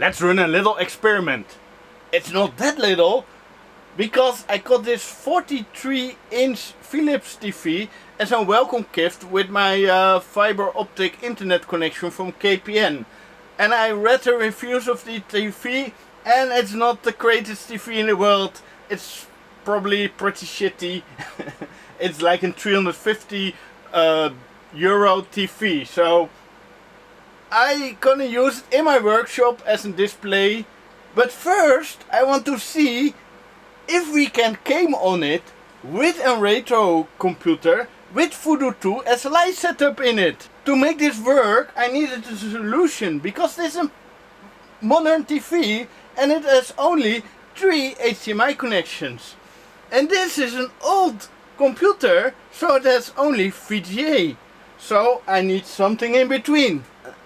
let's run a little experiment. It's not that little, because I got this 43-inch Philips TV as a welcome gift with my fiber optic internet connection from KPN. And I read the reviews of the TV, and it's not the greatest TV in the world. It's probably pretty shitty. It's like a 350 euro TV. So I gonna use it in my workshop as a display. But first I want to see if we can game on it with a retro computer with Voodoo 2 as a light setup in it. To make this work I needed a solution, because this is a modern TV and it has only 3 HDMI connections. And this is an old computer, so it has only VGA. So I need something in between.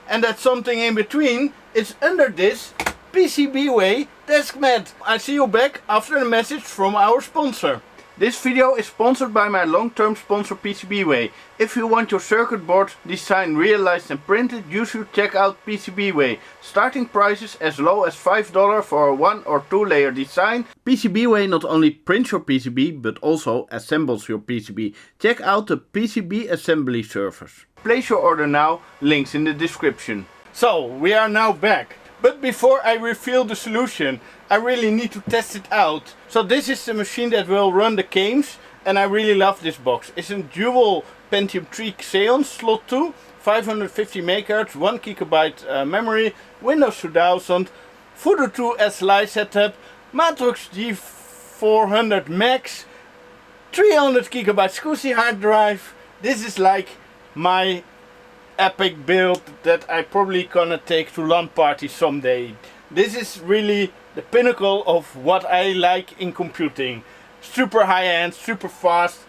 And that something in between is under this PCBway desk mat. I see you back after the message from our sponsor. This video is sponsored by my long-term sponsor PCBway. If you want your circuit board designed, realized and printed, you should check out PCBway. Starting prices as low as $5 for a 1 or 2 layer design. PCBway not only prints your PCB but also assembles your PCB. Check out the PCB assembly service. Place your order now, links in the description. So we are now back. But before I reveal the solution, I really need to test it out. So this is the machine that will run the games, and I really love this box. It's a Dual Pentium 3 Xon slot 2, 550 MHz, 1 GB memory, Windows 2000, Voodoo 2 as light setup, Matrix G400 Max, 300 GB SCSI hard drive. This is like my epic build that I probably gonna take to LAN party someday. This is really the pinnacle of what I like in computing. Super high end, super fast,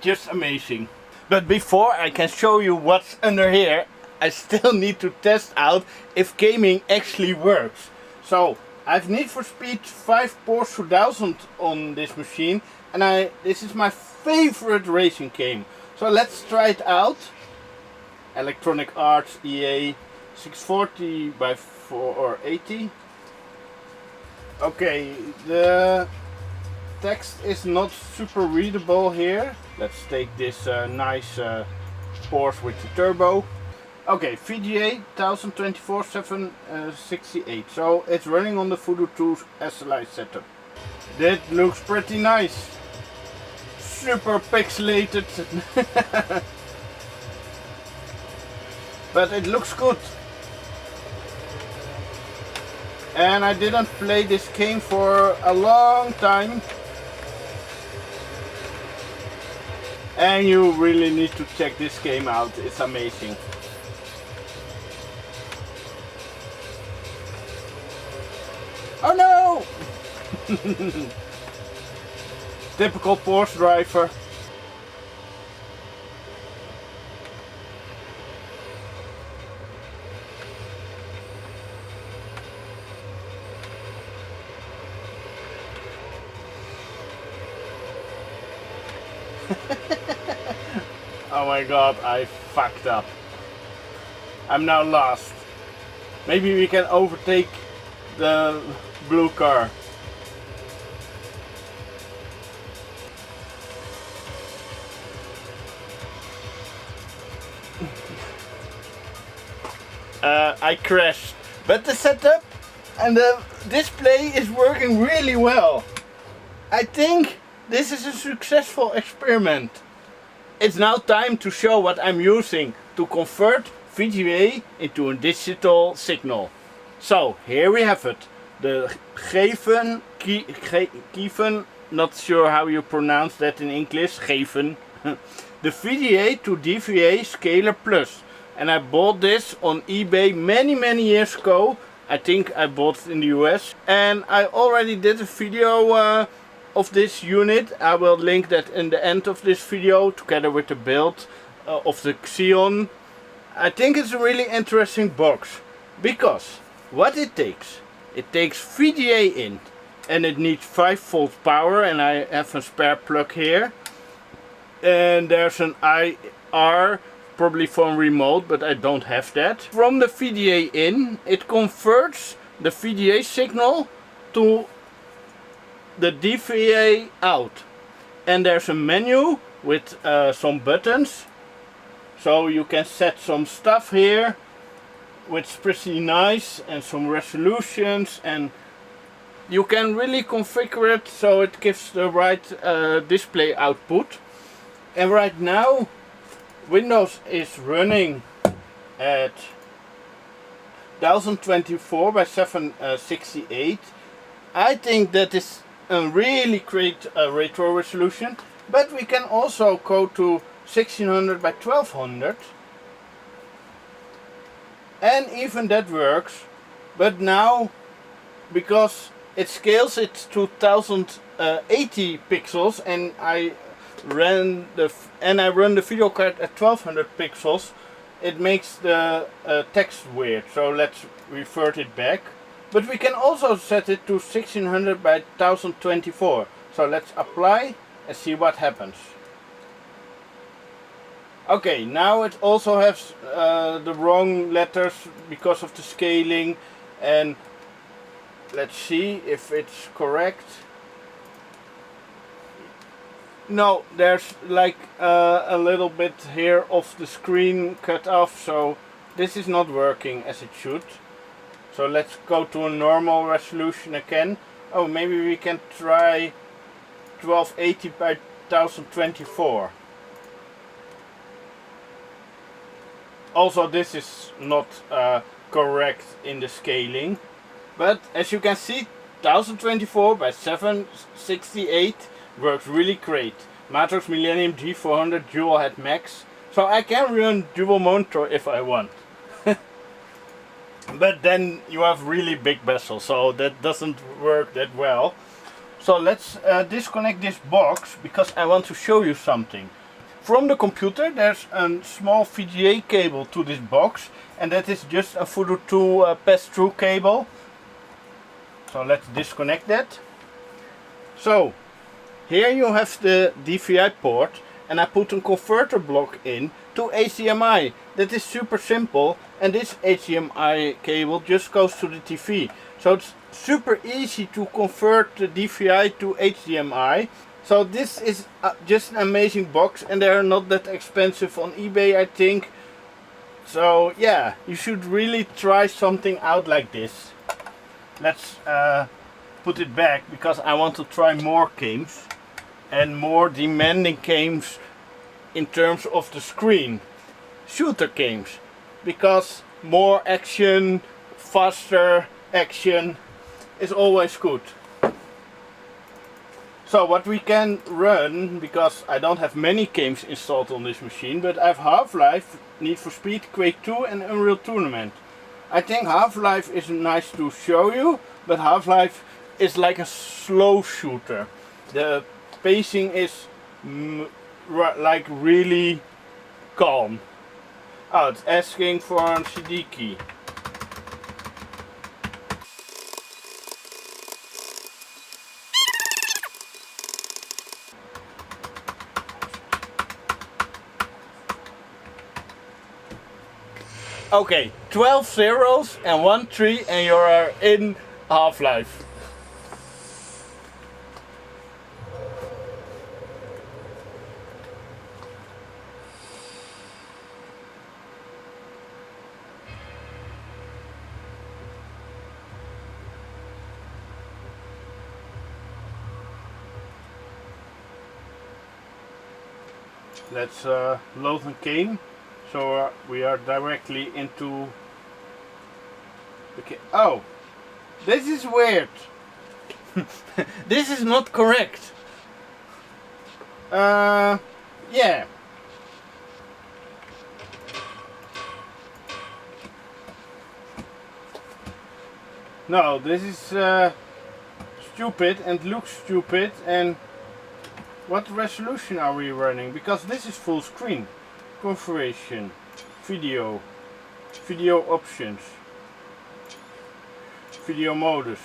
just amazing. But before I can show you what's under here, I still need to test out if gaming actually works. So I have Need for Speed 5 Porsche 2000 on this machine, and this is my favorite racing game. So let's try it out. Electronic Arts EA 640 by 480. Okay, the text is not super readable here. Let's take this nice Porsche with the turbo. Okay, VGA 1024/768. So it's running on the Voodoo 2 SLI setup. That looks pretty nice. Super pixelated. But it looks good. And I didn't play this game for a long time. And you really need to check this game out. It's amazing. Oh no! Typical Porsche driver. Oh my god, I fucked up. I'm now lost. Maybe we can overtake the blue car. I crashed. But the setup and the display is working really well. I think this is a successful experiment. It's now time to show what I'm using to convert VGA into a digital signal. So here we have it. The Geven, not sure how you pronounce that in English, Geven. The VGA to DVA Scaler Plus. And I bought this on eBay many years ago. I think I bought it in the US. And I already did a video of this unit. I will link that in the end of this video together with the build of the Xon. I think it's a really interesting box because what it takes VGA in, and it needs 5 volt power, and I have a spare plug here, and there's an IR probably from remote, but I don't have that. From the VGA in, it converts the VGA signal to the DVA out. And there's a menu with some buttons, so you can set some stuff here, which is pretty nice, and some resolutions, and you can really configure it so it gives the right display output. And right now Windows is running at 1024 by 768. I think that is a really great retro resolution, but we can also go to 1600 by 1200, and even that works. But now, because it scales it to 1080 pixels, and I run the video card at 1200 pixels, it makes the text weird. So let's revert it back. But we can also set it to 1600 by 1024. So let's apply and see what happens. Okay, now it also has the wrong letters because of the scaling, and let's see if it's correct. No, there's like a little bit here of the screen cut off, so this is not working as it should. So let's go to a normal resolution again. Oh, maybe we can try 1280 by 1024. Also, this is not correct in the scaling, but as you can see, 1024 by 768 works really great. Matrox Millennium G400 dual head max, so I can run dual monitor if I want. But then you have really big bezels, so that doesn't work that well. So let's disconnect this box, because I want to show you something. From the computer there's a small VGA cable to this box, and that is just a Voodoo 2 pass-through cable. So let's disconnect that. So here you have the DVI port, and I put a converter block in to HDMI. That is super simple, and this HDMI cable just goes to the TV. So it's super easy to convert the DVI to HDMI. So this is just an amazing box, and they are not that expensive on eBay, I think. So yeah, you should really try something out like this. Let's put it back, because I want to try more games, and more demanding games in terms of the screen. Shooter games, because more action, faster action is always good. So what we can run, because I don't have many games installed on this machine, but I have Half-Life, Need for Speed, Quake 2 and Unreal Tournament. I think Half-Life is nice to show you, but Half-Life is like a slow shooter. The pacing is like really calm. Oh, it's asking for a CD key. Okay, 12 zeros and 1 3, and you are in Half-Life. Let's load the game. So we are directly into the game. Oh, this is weird. This is not correct. Yeah. No, this is stupid and looks stupid. And what resolution are we running? Because this is full screen. Configuration, video options, video modus.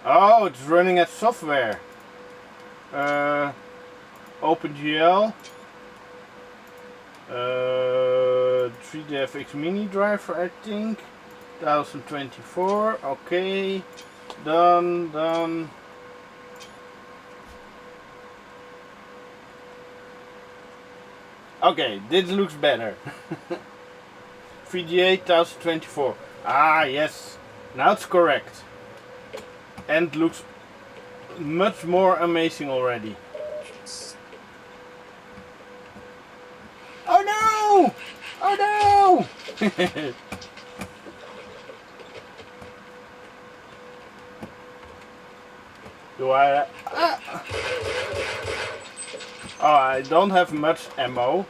Oh, it's running at software. OpenGL, 3DFX mini driver, I think. 1024, okay, done. Okay, this looks better. VGA 1024. Ah, yes, now it's correct. And looks much more amazing already. Oh no! Oh no! Do I... Oh, I don't have much ammo.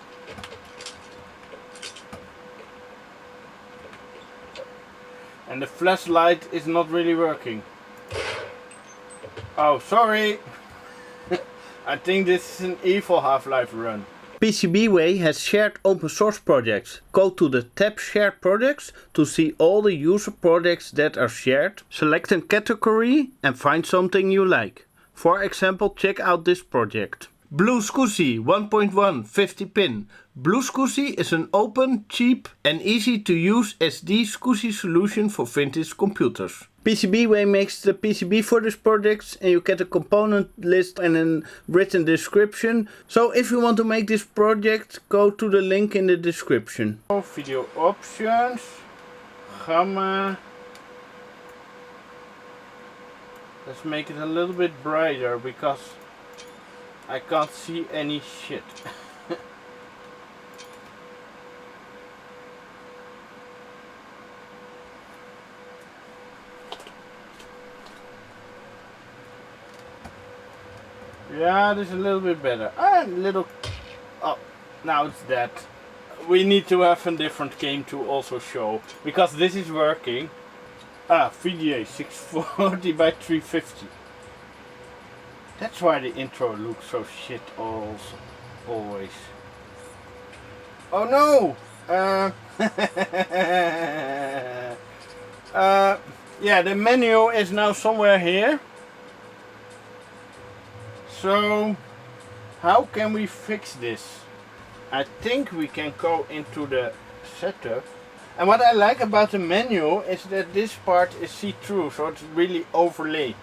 And the flashlight is not really working. Oh, sorry. I think this is an evil Half-Life run. PCBway has shared open source projects. Go to the tab Shared Projects to see all the user projects that are shared. Select a category and find something you like. For example, check out this project. Blue SCSI 1.1 50 pin. Blue SCSI is an open, cheap and easy to use SD SCSI solution for vintage computers. PCBway makes the PCB for this project and you get a component list and a written description. So if you want to make this project, go to the link in the description. Video options, gamma. Let's make it a little bit brighter because I can't see any shit. Yeah, this is a little bit better. Oh, now it's that. We need to have a different game to also show, because this is working. VGA 640 by 350. That's why the intro looks so shit also, always. Oh no! Yeah, the menu is now somewhere here. So, how can we fix this? I think we can go into the setup. And what I like about the menu is that this part is see-through, so it's really overlaid.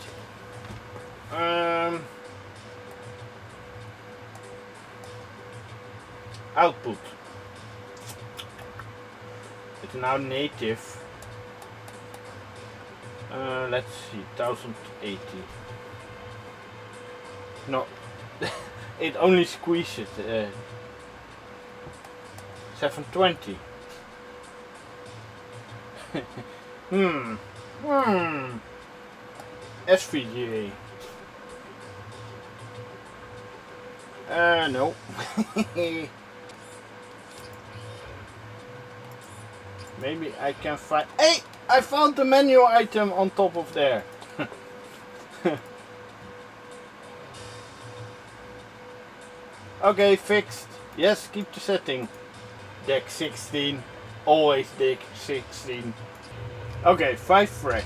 Output. It's now native. Let's see, 1080. No, it only squeezes 720. SVGA. No. Maybe I can find... Hey! I found the menu item on top of there. Okay, fixed. Yes, keep the setting. Deck 16. Always deck 16. Okay, 5 frags.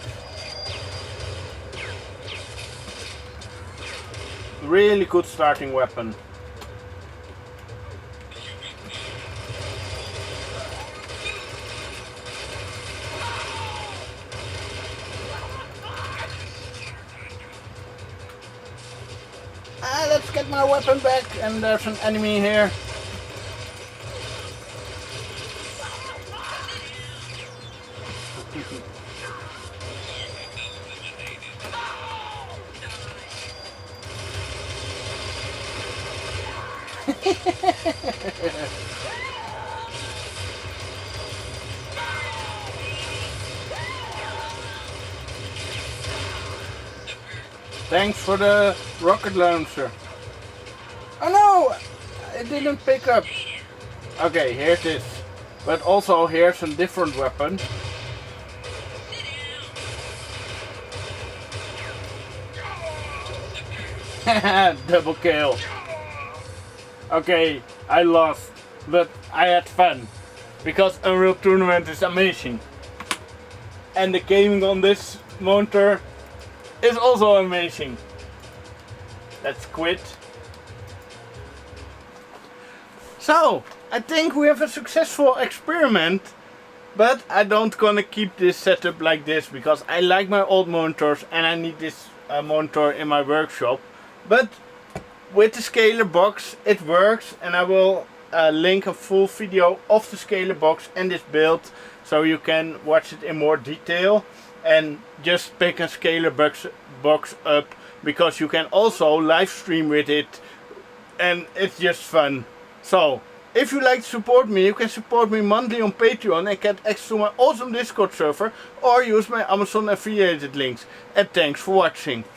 Really good starting weapon. Let's get my weapon back, and there's an enemy here. Thanks for the rocket launcher. Oh no! It didn't pick up. Okay, here it is. But also here's a different weapon. Double kill. Okay, I lost, but I had fun. Because Unreal Tournament is amazing. And the gaming on this monitor is also amazing. Let's quit. So, I think we have a successful experiment But I don't gonna keep this setup like this because I like my old monitors and I need this monitor in my workshop. But with the scaler box it works, and I will link a full video of the scaler box and this build so you can watch it in more detail, and just pick a scaler box up because you can also live stream with it and it's just fun. So if you like to support me, you can support me monthly on Patreon and get access to my awesome Discord server or use my Amazon affiliated links. And thanks for watching.